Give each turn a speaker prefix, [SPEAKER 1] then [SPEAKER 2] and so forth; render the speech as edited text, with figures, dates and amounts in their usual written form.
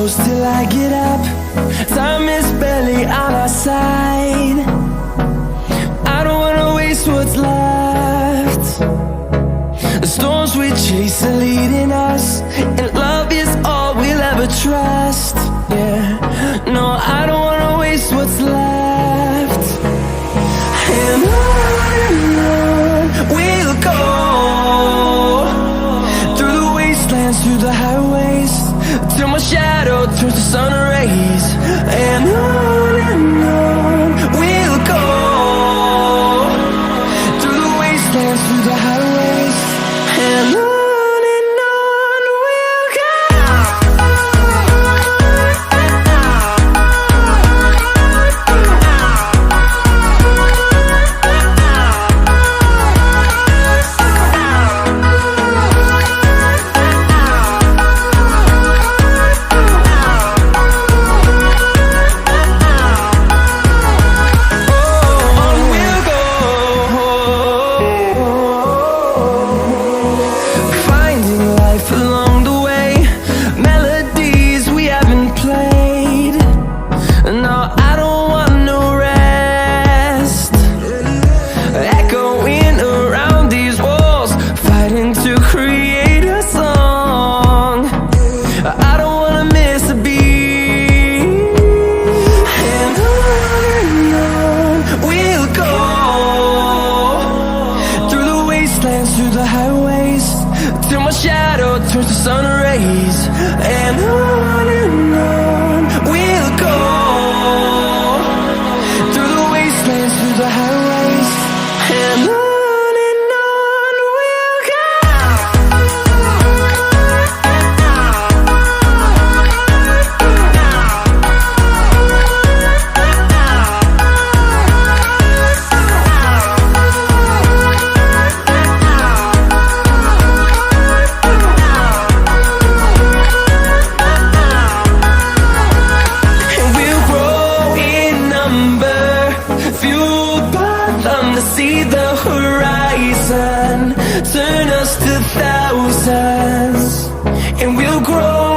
[SPEAKER 1] close till I get up. Time is barely on our side. I don't wanna waste what's left. The storms we chase are leading us, and love is all we'll ever trust. Yeah, no, I don't wanna waste what's left. And on we'll go, through the wastelands, through the highways, till my shadow turns to sun rays. And on we'll go, through the wastelands, through the highways, and on we'll go. Through the highways, till my shadow turns to sun rays. And on we'll go, through the wastelands, through the highways, and on we'll go. See the horizon, turn us to thousands, and we'll grow